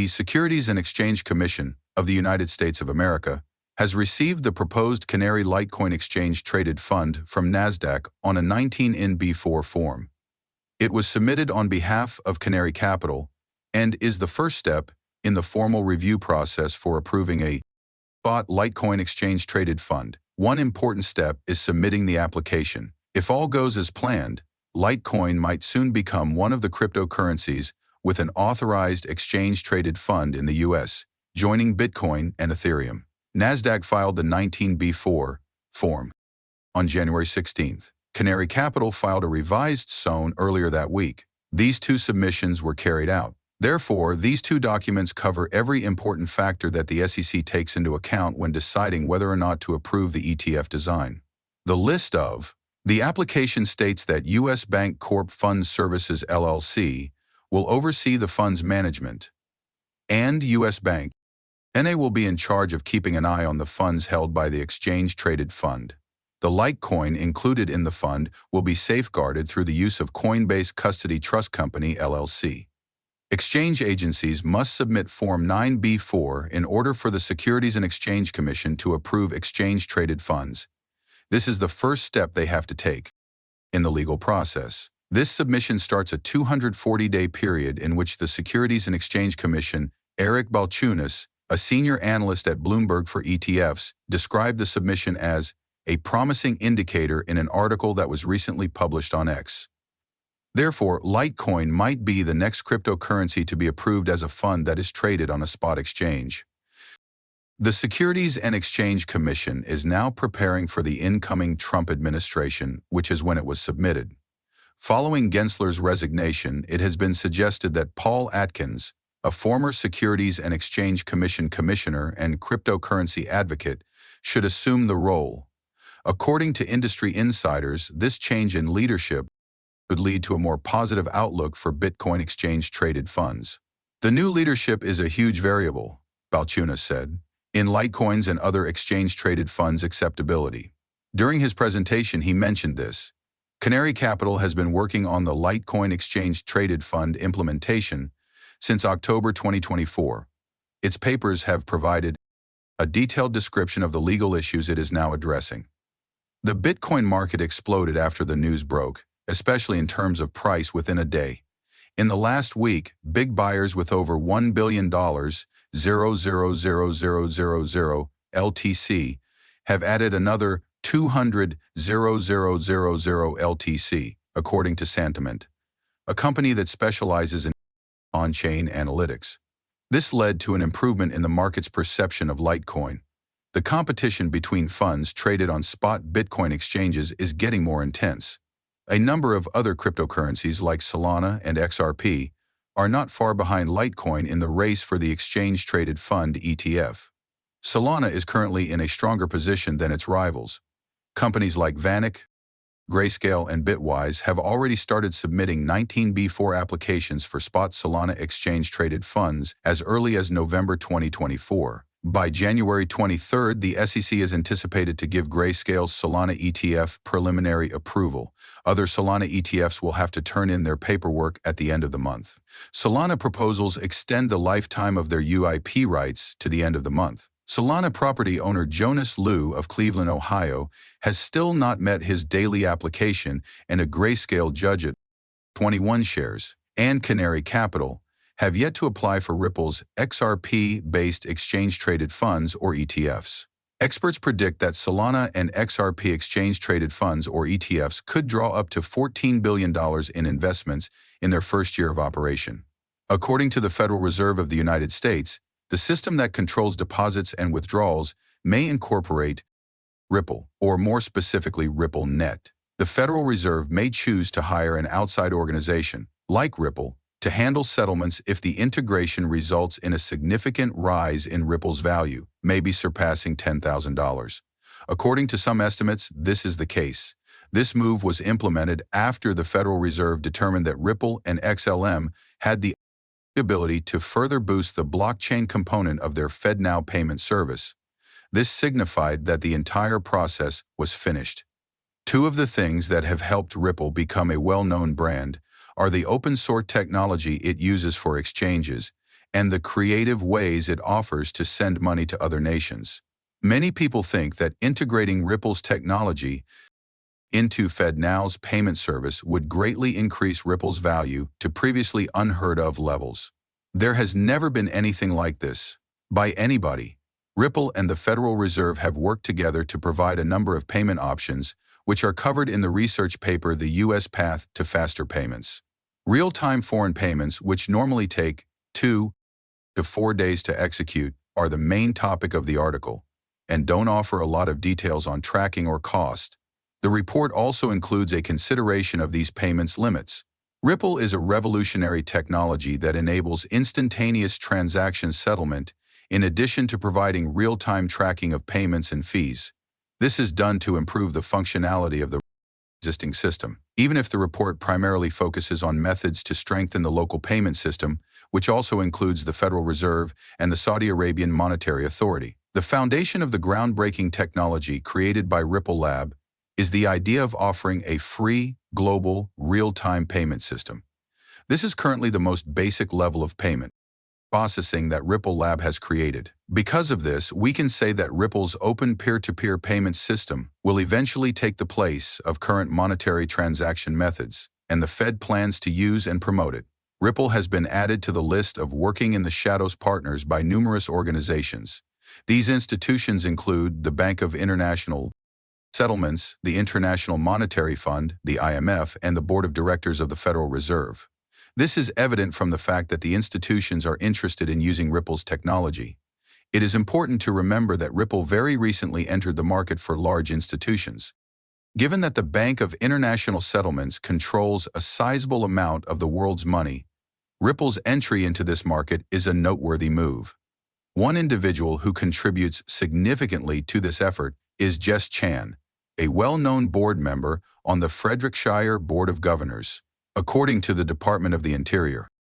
The Securities and Exchange Commission of the United States of America has received the proposed Canary Litecoin Exchange-Traded Fund from NASDAQ on a 19-in-B4 form. It was submitted on behalf of Canary Capital and is the first step in the formal review process for approving a spot Litecoin Exchange-Traded Fund. One important step is submitting the application. If all goes as planned, Litecoin might soon become one of the cryptocurrencies with an authorized exchange-traded fund in the U.S., joining Bitcoin and Ethereum. NASDAQ filed the 19B4 form on January 16. Canary Capital filed a revised SON earlier that week. These two submissions were carried out. Therefore, these two documents cover every important factor that the SEC takes into account when deciding whether or not to approve the ETF design. The application states that U.S. Bank Corp Fund Services LLC will oversee the fund's management, and U.S. Bank N.A. will be in charge of keeping an eye on the funds held by the exchange-traded fund. The Litecoin included in the fund will be safeguarded through the use of Coinbase Custody Trust Company, LLC. Exchange agencies must submit Form 9B4 in order for the Securities and Exchange Commission to approve exchange-traded funds. This is the first step they have to take in the legal process. This submission starts a 240-day period in which the Securities and Exchange Commission, Eric Balchunas, a senior analyst at Bloomberg for ETFs, described the submission as a promising indicator in an article that was recently published on X. Therefore, Litecoin might be the next cryptocurrency to be approved as a fund that is traded on a spot exchange. The Securities and Exchange Commission is now preparing for the incoming Trump administration, which is when it was submitted. Following Gensler's resignation, it has been suggested that Paul Atkins, a former Securities and Exchange Commission commissioner and cryptocurrency advocate, should assume the role. According to industry insiders, this change in leadership could lead to a more positive outlook for Bitcoin exchange-traded funds. The new leadership is a huge variable, Balchunas said, in Litecoins and other exchange-traded funds' acceptability. During his presentation, he mentioned this. Canary Capital has been working on the Litecoin Exchange-Traded Fund implementation since October 2024. Its papers have provided a detailed description of the legal issues it is now addressing. The Bitcoin market exploded after the news broke, especially in terms of price within a day. In the last week, big buyers with over $1 billion, 0.00000 LTC, have added another 200,000 LTC, according to Santiment, a company that specializes in on-chain analytics. This led to an improvement in the market's perception of Litecoin. The competition between funds traded on spot Bitcoin exchanges is getting more intense. A number of other cryptocurrencies like Solana and XRP are not far behind Litecoin in the race for the exchange-traded fund ETF. Solana is currently in a stronger position than its rivals. Companies like Vanik, Grayscale, and Bitwise have already started submitting 19B4 applications for spot Solana exchange-traded funds as early as November 2024. By January 23, the SEC is anticipated to give Grayscale's Solana ETF preliminary approval. Other Solana ETFs will have to turn in their paperwork at the end of the month. Solana proposals extend the lifetime of their UIP rights to the end of the month. Solana property owner Jonas Liu of Cleveland, Ohio, has still not met his daily application, and a Grayscale judge at 21 shares and Canary Capital have yet to apply for Ripple's XRP-based exchange-traded funds or ETFs. Experts predict that Solana and XRP exchange-traded funds or ETFs could draw up to $14 billion in investments in their first year of operation. According to the Federal Reserve of the United States, the system that controls deposits and withdrawals may incorporate Ripple, or more specifically RippleNet. The Federal Reserve may choose to hire an outside organization, like Ripple, to handle settlements if the integration results in a significant rise in Ripple's value, maybe surpassing $10,000. According to some estimates, this is the case. This move was implemented after the Federal Reserve determined that Ripple and XLM had the ability to further boost the blockchain component of their FedNow payment service. This signified that the entire process was finished. Two of the things that have helped Ripple become a well-known brand are the open-source technology it uses for exchanges and the creative ways it offers to send money to other nations. Many people think that integrating Ripple's technology into FedNow's payment service would greatly increase Ripple's value to previously unheard-of levels. There has never been anything like this by anybody. Ripple and the Federal Reserve have worked together to provide a number of payment options, which are covered in the research paper The U.S. Path to Faster Payments. Real-time foreign payments, which normally take 2 to 4 days to execute, are the main topic of the article, and don't offer a lot of details on tracking or cost. The report also includes a consideration of these payments limits. Ripple is a revolutionary technology that enables instantaneous transaction settlement in addition to providing real-time tracking of payments and fees. This is done to improve the functionality of the existing system. Even if the report primarily focuses on methods to strengthen the local payment system, which also includes the Federal Reserve and the Saudi Arabian Monetary Authority. The foundation of the groundbreaking technology created by Ripple Lab is the idea of offering a free, global, real-time payment system. This is currently the most basic level of payment processing that Ripple Lab has created. Because of this, we can say that Ripple's open peer-to-peer payment system will eventually take the place of current monetary transaction methods, and the Fed plans to use and promote it. Ripple has been added to the list of working in the shadows partners by numerous organizations. These institutions include the Bank of International Settlements, the International Monetary Fund, the IMF, and the Board of Directors of the Federal Reserve. This is evident from the fact that the institutions are interested in using Ripple's technology. It is important to remember that Ripple very recently entered the market for large institutions. Given that the Bank of International Settlements controls a sizable amount of the world's money, Ripple's entry into this market is a noteworthy move. One individual who contributes significantly to this effort is Jess Chan, a well-known board member on the Fredericshire Board of Governors. According to the Department of the Interior,